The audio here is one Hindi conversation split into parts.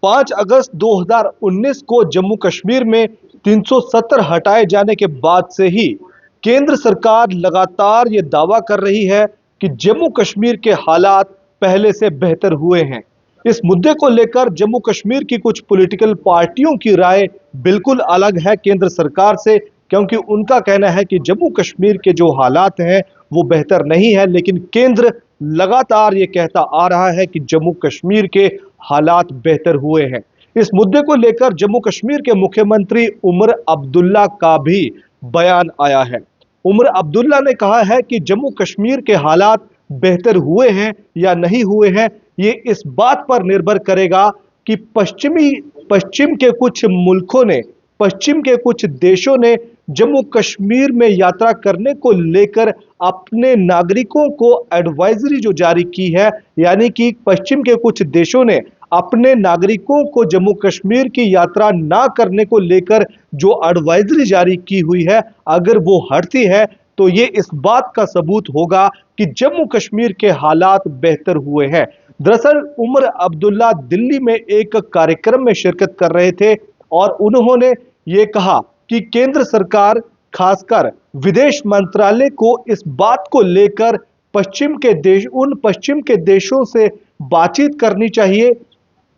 5 अगस्त 2019 को जम्मू कश्मीर में 370 हटाए जाने के बाद से ही केंद्र सरकार लगातार ये दावा कर रही है कि जम्मू कश्मीर के हालात पहले से बेहतर हुए हैं। इस मुद्दे को लेकर जम्मू कश्मीर की कुछ पॉलिटिकल पार्टियों की राय बिल्कुल अलग है केंद्र सरकार से, क्योंकि उनका कहना है कि जम्मू कश्मीर के जो हालात हैं वो बेहतर नहीं है, लेकिन केंद्र लगातार ये कहता आ रहा है कि जम्मू कश्मीर के हालात बेहतर हुए हैं। इस मुद्दे को लेकर जम्मू कश्मीर के मुख्यमंत्री उमर अब्दुल्ला का भी बयान आया है। उमर अब्दुल्ला ने कहा है कि जम्मू कश्मीर के हालात बेहतर हुए हैं या नहीं हुए हैं, ये इस बात पर निर्भर करेगा कि पश्चिम के कुछ मुल्कों ने, पश्चिम के कुछ देशों ने जम्मू कश्मीर में यात्रा करने को लेकर अपने नागरिकों को एडवाइजरी जो जारी की है, यानी कि पश्चिम के कुछ देशों ने अपने नागरिकों को जम्मू कश्मीर की यात्रा ना करने को लेकर जो एडवाइजरी जारी की हुई है, अगर वो हटती है तो ये इस बात का सबूत होगा कि जम्मू कश्मीर के हालात बेहतर हुए हैं। दरअसल उमर अब्दुल्ला दिल्ली में एक कार्यक्रम में शिरकत कर रहे थे और उन्होंने ये कहा कि केंद्र सरकार खासकर विदेश मंत्रालय को इस बात को लेकर उन पश्चिम के देशों से बातचीत करनी चाहिए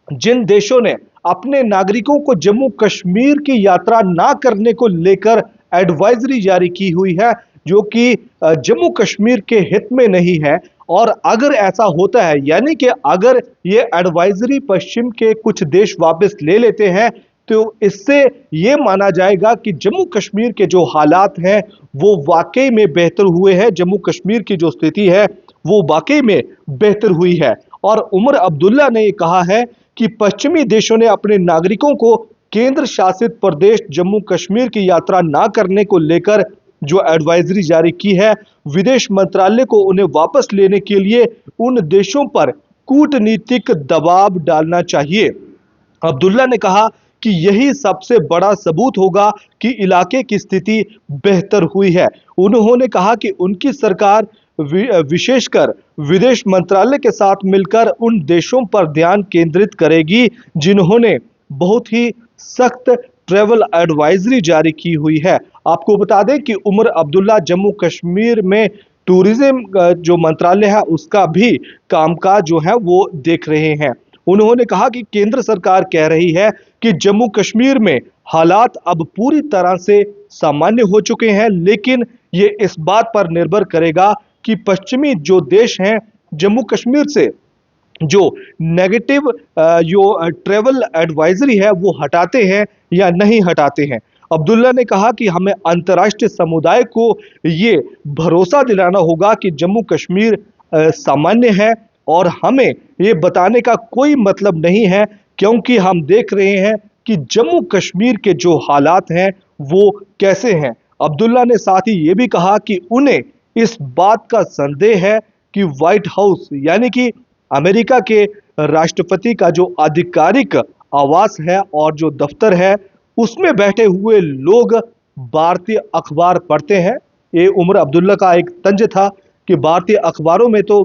जिन देशों ने अपने नागरिकों को जम्मू कश्मीर की यात्रा ना करने को लेकर एडवाइजरी जारी की हुई है, जो कि जम्मू कश्मीर के हित में नहीं है। और अगर ऐसा होता है, यानी कि अगर ये एडवाइजरी पश्चिम के कुछ देश वापस ले लेते हैं, तो इससे ये माना जाएगा कि जम्मू कश्मीर के जो हालात हैं वो वाकई में बेहतर हुए हैं, जम्मू कश्मीर की जो स्थिति है वो वाकई में बेहतर हुई है। और उमर अब्दुल्ला ने कहा है कि पश्चिमी देशों ने अपने नागरिकों को केंद्र शासित प्रदेश जम्मू कश्मीर की यात्रा ना करने को लेकर जो एडवाइजरी जारी की है, विदेश मंत्रालय को उन्हें वापस लेने के लिए उन देशों पर कूटनीतिक दबाव डालना चाहिए। अब्दुल्ला ने कहा कि यही सबसे बड़ा सबूत होगा कि इलाके की स्थिति बेहतर हुई है। उन्होंने कहा कि उनकी सरकार विशेषकर विदेश मंत्रालय के साथ मिलकर उन देशों पर ध्यान केंद्रित करेगी जिन्होंने बहुत ही सख्त ट्रैवल एडवाइजरी जारी की हुई है। आपको बता दें कि उमर अब्दुल्ला जम्मू कश्मीर में टूरिज्म जो मंत्रालय है उसका भी कामकाज जो है वो देख रहे हैं। उन्होंने कहा कि केंद्र सरकार कह रही है कि जम्मू कश्मीर में हालात अब पूरी तरह से सामान्य हो चुके हैं, लेकिन ये इस बात पर निर्भर करेगा कि पश्चिमी जो देश हैं जम्मू कश्मीर से जो नेगेटिव जो ट्रैवल एडवाइजरी है वो हटाते हैं या नहीं हटाते हैं। अब्दुल्ला ने कहा कि हमें अंतर्राष्ट्रीय समुदाय को ये भरोसा दिलाना होगा कि जम्मू कश्मीर सामान्य है, और हमें ये बताने का कोई मतलब नहीं है क्योंकि हम देख रहे हैं कि जम्मू कश्मीर के जो हालात हैं वो कैसे हैं। अब्दुल्ला ने साथ ही ये भी कहा कि उन्हें इस बात का संदेह है कि व्हाइट हाउस यानी कि अमेरिका के राष्ट्रपति का जो आधिकारिक आवास है और जो दफ्तर है उसमें बैठे हुए लोग भारतीय अखबार पढ़ते हैं। ये उमर अब्दुल्ला का एक तंज था कि भारतीय अखबारों में तो,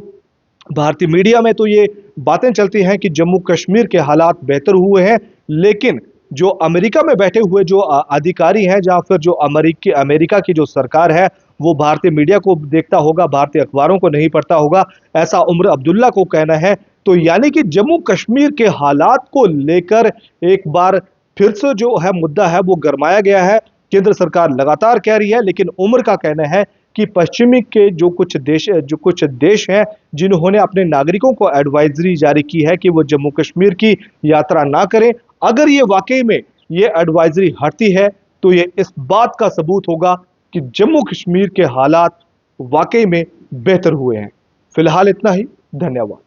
भारतीय मीडिया में तो ये बातें चलती हैं कि जम्मू कश्मीर के हालात बेहतर हुए हैं, लेकिन जो अमेरिका में बैठे हुए जो अधिकारी हैं या फिर जो अमेरिका की जो सरकार है वो भारतीय मीडिया को देखता होगा, भारतीय अखबारों को नहीं पढ़ता होगा, ऐसा उमर अब्दुल्ला को कहना है। तो यानी कि जम्मू कश्मीर के हालात को लेकर एक बार फिर से जो है मुद्दा है वो गरमाया गया है। केंद्र सरकार लगातार कह रही है, लेकिन उमर का कहना है कि पश्चिमी के जो कुछ देश हैं जिन्होंने अपने नागरिकों को एडवाइजरी जारी की है कि वो जम्मू कश्मीर की यात्रा ना करें, अगर ये वाकई में ये एडवाइजरी हटती है तो ये इस बात का सबूत होगा कि जम्मू कश्मीर के हालात वाकई में बेहतर हुए हैं। फिलहाल इतना ही, धन्यवाद।